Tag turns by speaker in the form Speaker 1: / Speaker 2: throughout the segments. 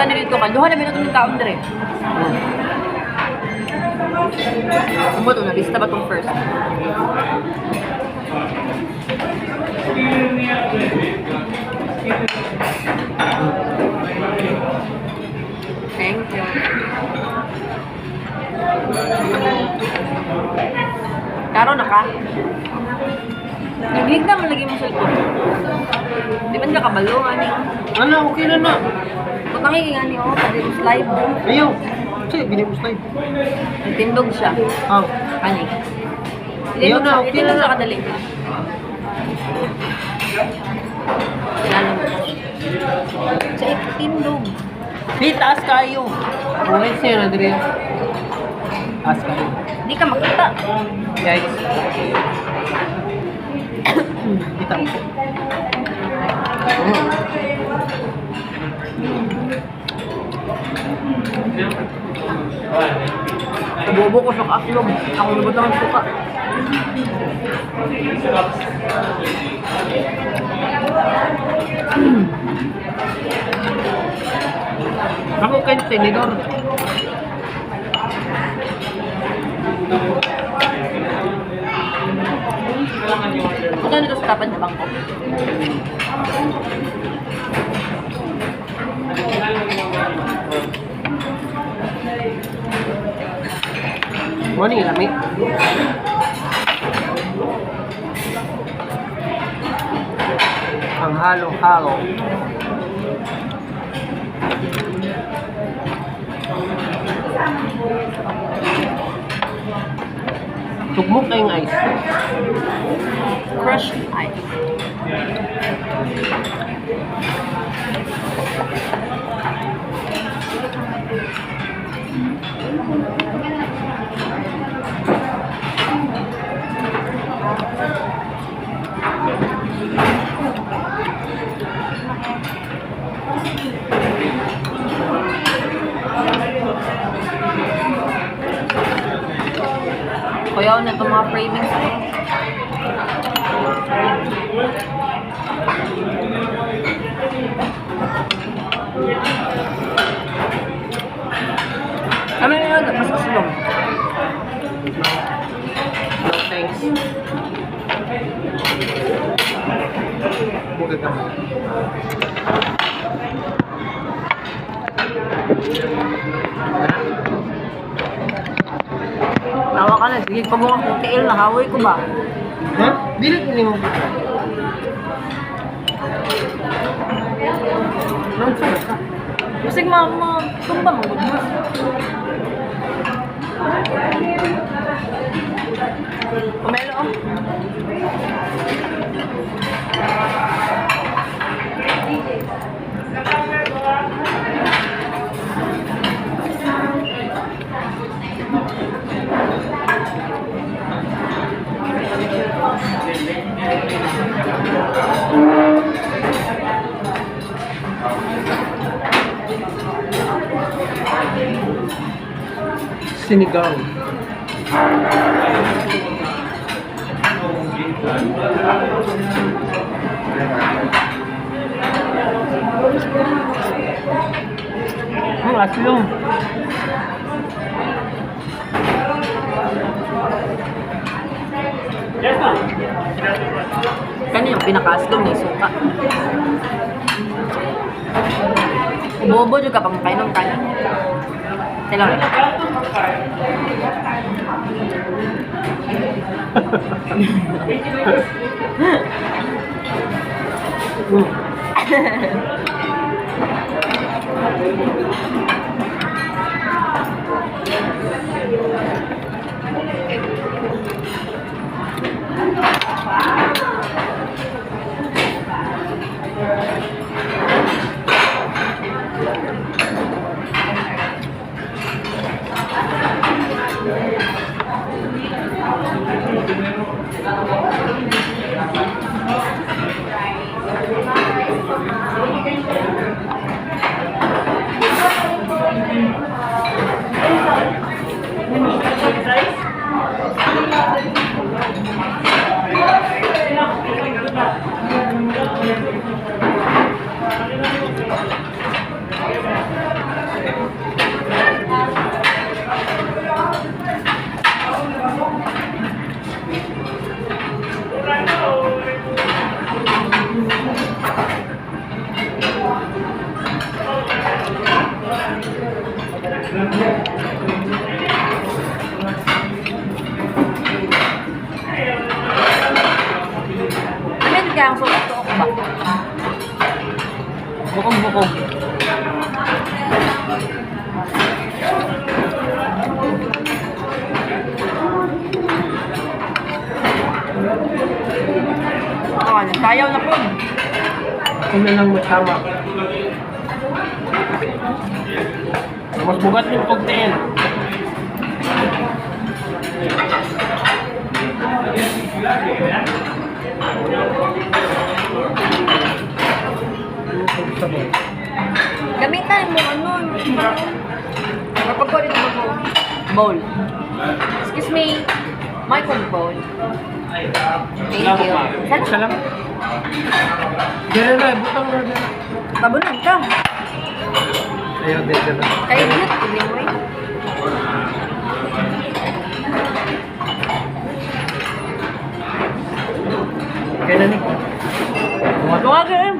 Speaker 1: ka nilito ka. Duha na minuto ng kaon dire. Ano to na? Lista ba itong first? Thank you. Karon na ka? Naglig na malagi mo cellphone. Di man ka kabalo, ani.
Speaker 2: Ano, okay na na.
Speaker 1: Putang nga ni oh, pwede mo slide.
Speaker 2: Ayaw. Sige, binibos tayo.
Speaker 1: Tindog siya.
Speaker 2: Oh.
Speaker 1: Ani.
Speaker 2: Ayaw na, okay na na.
Speaker 1: Kadali. Kilala mo. Sa tindog.
Speaker 2: Di, taas kayo. Okay siya na, Dre. Taas kayo.
Speaker 1: Di ka makita.
Speaker 2: Guys. Kita mo.
Speaker 1: Bobo ko sa kaaklog. Ako lubot ang suka.
Speaker 2: Ako kayo tinidor.
Speaker 1: Punta nito sa tapat na bangko.
Speaker 2: Morning, lami. Ang halo-halo. Tugmok na yung ice.
Speaker 1: Crushed ice. Kuyaw na itong mga framings ko. Ano yun? Mas kasulong.
Speaker 2: No, thanks. Bukit ka mo.
Speaker 1: Tawa ka na. Sige, pag mo kang tiil na haway ko ba?
Speaker 2: Ha? Dili ko niyo.
Speaker 1: Nonsense ka. Kasi mama, tumba mo. Pumelo oh.
Speaker 2: Sinigang. Ang asyong.
Speaker 1: Kanya yung pinaka-aslong ni suka. Bobo juga pang kainom kanin. Tela rin. kaya ang suot-suot ba?
Speaker 2: Bukong-bukong.
Speaker 1: Oh, nagsayaw na po.
Speaker 2: Kung na lang masama. Mas bugat yung pagtiin.
Speaker 1: Gamitan mo ano. Kapag dito mo bowl. Excuse me. My phone bowl. Thank you.
Speaker 2: Isa lang. Diyan na, butang na dyan.
Speaker 1: Babunan ka.
Speaker 2: Ayaw, dyan na.
Speaker 1: Kayo yun, hindi mo eh.
Speaker 2: Kaya na, Nick.
Speaker 1: Tumaga eh.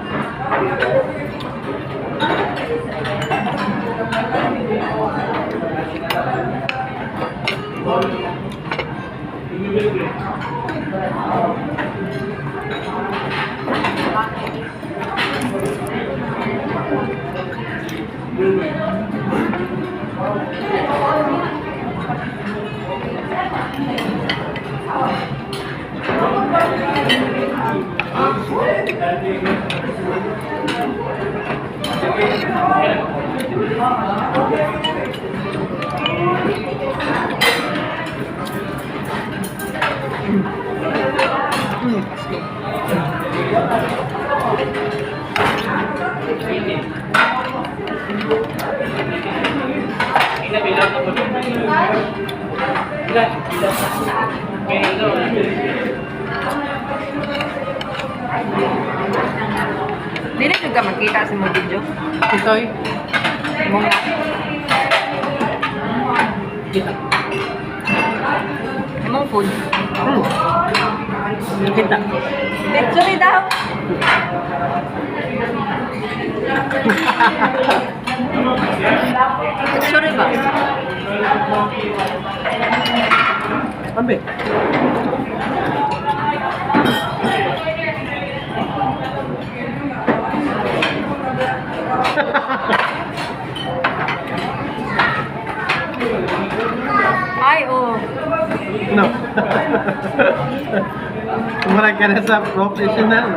Speaker 1: Dili juga makita sa mga video.
Speaker 2: Ito'y.
Speaker 1: Mong
Speaker 2: Kita.
Speaker 1: Emong food.
Speaker 2: Kita.
Speaker 1: Picture daw. Picture ba?
Speaker 2: Ambil.
Speaker 1: Ay, oh.
Speaker 2: No. Murag ka na sa professional.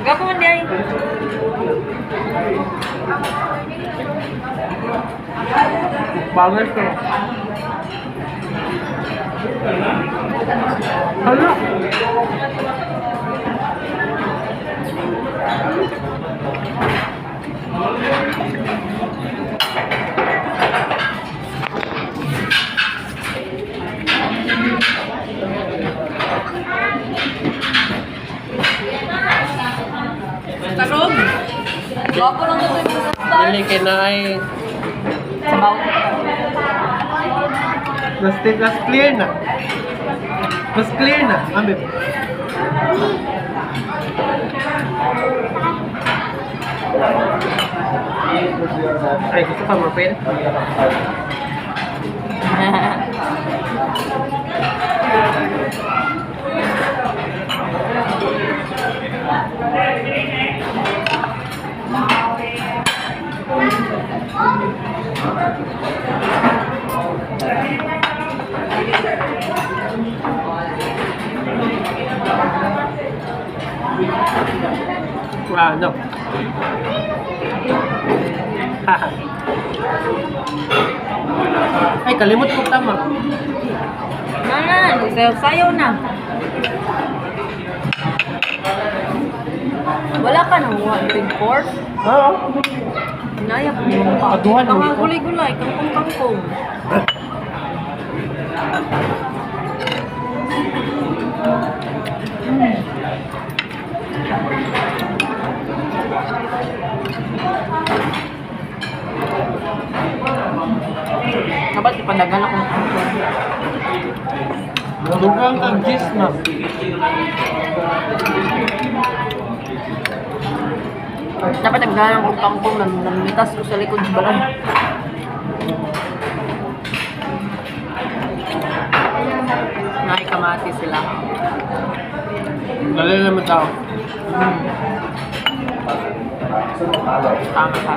Speaker 1: Gapo man di ay.
Speaker 2: Banget to. Hala.
Speaker 1: Tarog. Gapo lang ito sa style.
Speaker 2: Dili kay na ay
Speaker 1: Sabaw.
Speaker 2: mas clear na. Mas clear na. Ambil. Ay, gusto pa mapil? No. Ay, kalimot ko tama.
Speaker 1: Sayaw na. Wala ka nang 1.4?
Speaker 2: Oo.
Speaker 1: Inaya ko mo pa.
Speaker 2: Aduhan mo
Speaker 1: Mga
Speaker 2: ito.
Speaker 1: gulay-gulay, kangkong-kangkong. Dapat ipanagan akong kangkong.
Speaker 2: Dugang kang gis na.
Speaker 1: Dapat nagdahan akong kangkong na namitas ko sa likod sa balon. Naikamati sila.
Speaker 2: Dali naman tao.
Speaker 1: Tama ka.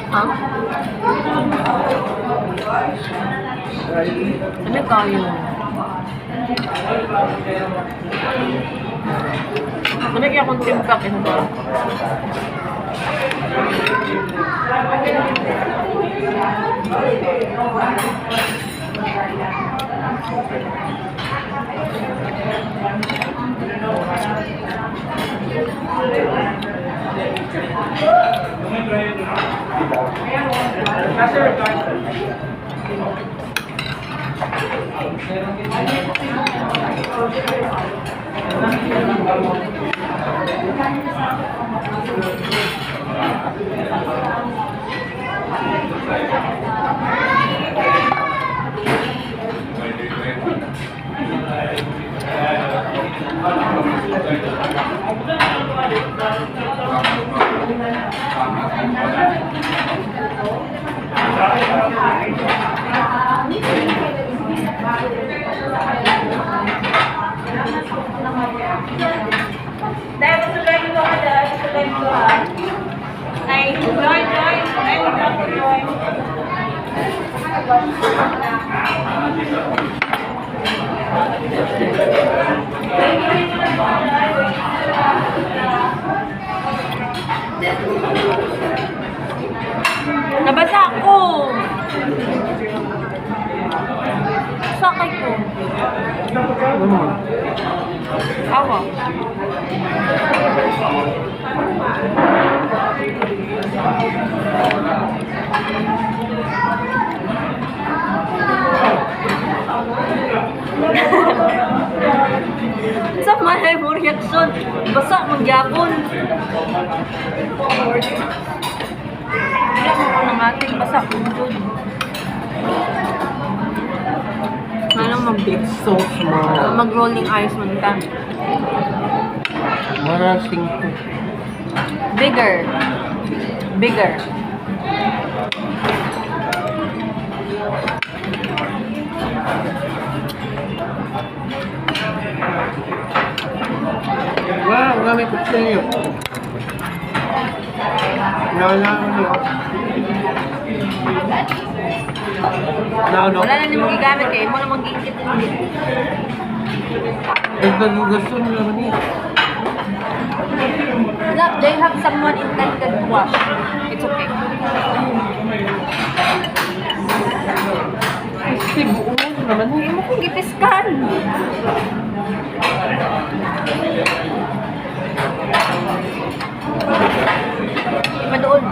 Speaker 1: Huh? Ano kayo? Ano kaya kung timpla ito ba?
Speaker 3: Dahil gusto lang ito ka dahil gusto lang ito ha. Ay, join. Ay, join.
Speaker 1: Nabasa ko! Sakay ko. Awa. Sa malay mo reaksyon. Basa magyapon. Wala mo ko ng ating basa kung dun. Anong mag-big?
Speaker 2: So small.
Speaker 1: Mag-rolling eyes man ka.
Speaker 2: Marasing ko.
Speaker 1: Bigger.
Speaker 2: Wow, kami ko sa iyo. Wala.
Speaker 1: Wala na din magigamit kayo. Mo na mag-iingit din.
Speaker 2: Gusto nila naman eh.
Speaker 1: Look, they have someone intended to wash. It's okay.
Speaker 2: Kasi buong naman
Speaker 1: Hindi
Speaker 2: eh.
Speaker 1: mo kong gipiskan. Iba doon.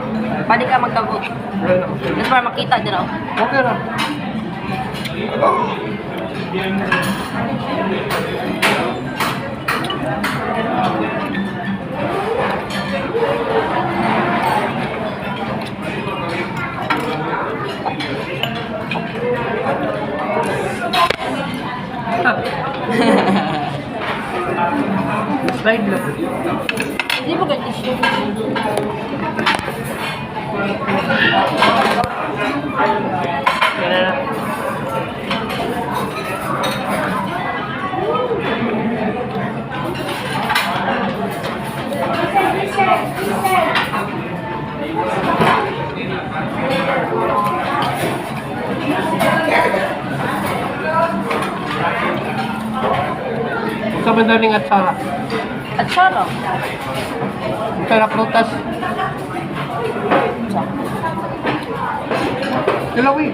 Speaker 1: Balik ka magkabot. Tapos para makita din ako.
Speaker 2: Okay lang. Slide lang.
Speaker 1: Hindi mo ka tissue.
Speaker 2: Yan na. Sa madaling atsara.
Speaker 1: At sarap.
Speaker 2: Atsara prutas. Dalawi.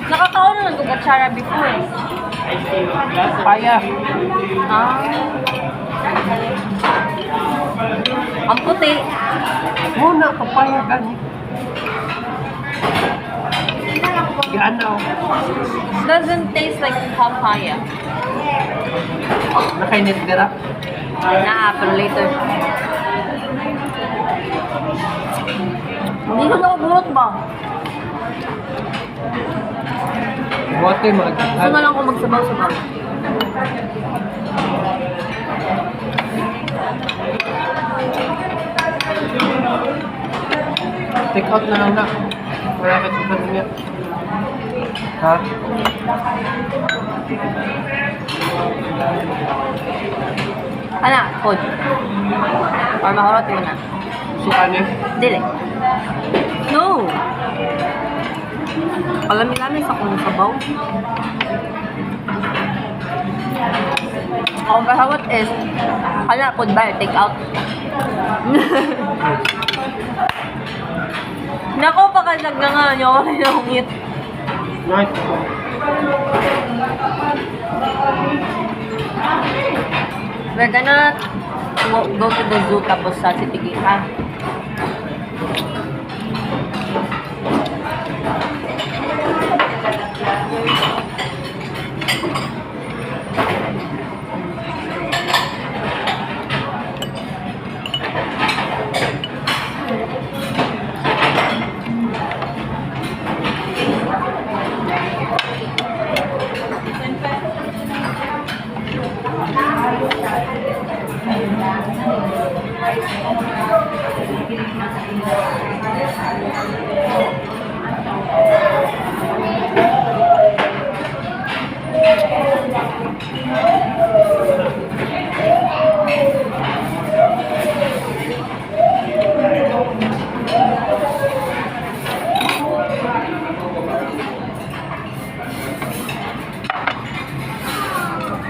Speaker 1: Nakakaon naman kung atsara before.
Speaker 2: Paya.
Speaker 1: Ah. Ang puti.
Speaker 2: Muna, papaya gani. Ganaw.
Speaker 1: Doesn't taste like papaya.
Speaker 2: Nakainit dira.
Speaker 1: Pero later. Hindi ko nakabulot ba?
Speaker 2: Buhat kayo mga
Speaker 1: Gusto na lang ko magsabaw-sabaw.
Speaker 2: Take out na lang na. Wala ka sa niya. Ha?
Speaker 1: Ana, food. Or mahurot yun na.
Speaker 2: Suka niya.
Speaker 1: Dili. No! Alami-lami sa kung sabaw. Ang kahawat is, ana, food ba? Take out. Nako, pakasag na nga niyo ako pinahungit.
Speaker 2: Nice.
Speaker 1: We're gonna go to the zoo tapos sa City Gate, ha?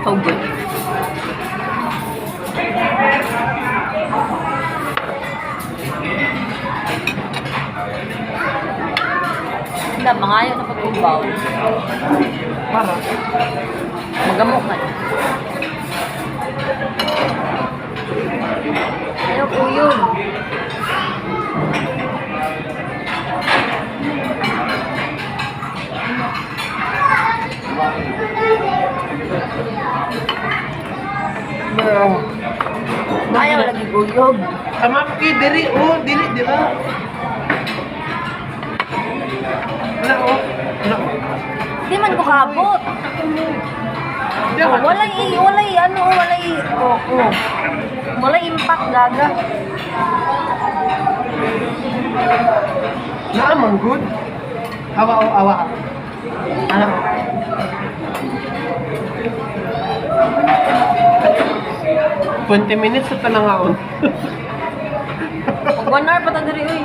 Speaker 1: So good. Hindi, mga ayaw na pagkubaw.
Speaker 2: Para.
Speaker 1: Magamok na. Ayaw po yun. Ayaw lagi guyog.
Speaker 2: Sama ki diri oh, dili di ba? Wala oh. Wala.
Speaker 1: Di man ko kabot. Walay impact gaga.
Speaker 2: Naamang good. Awa oh, awa. Ano? 20 minutes sa talangaon.
Speaker 1: Pag 1 hour pa ta diri uy.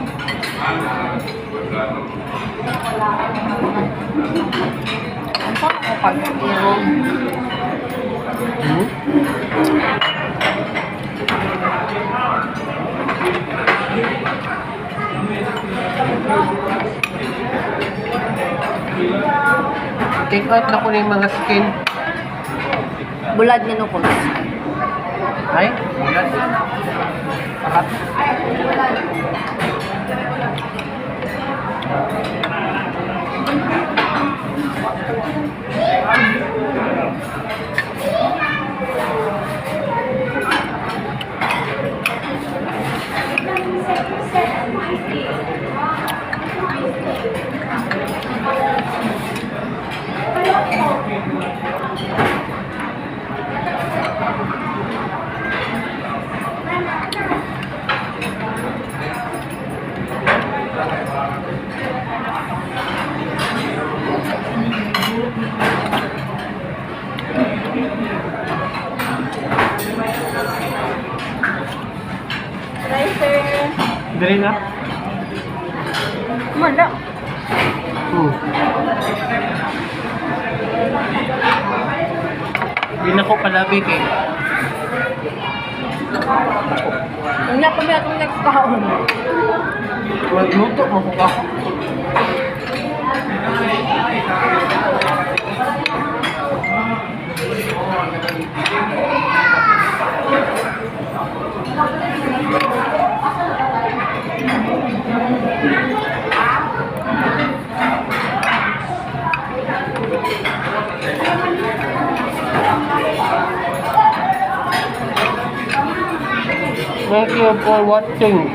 Speaker 1: Ang pa ako pag-irong.
Speaker 2: Take out na ko na yung mga skin.
Speaker 1: Bulad ni Nukos.
Speaker 2: Ay, bulat. Pakat. Dali na?
Speaker 1: Manda.
Speaker 2: Hindi na ko palabi kay.
Speaker 1: Hindi pa may atong next kahon.
Speaker 2: Magluto mo ko ako. Thank you for watching.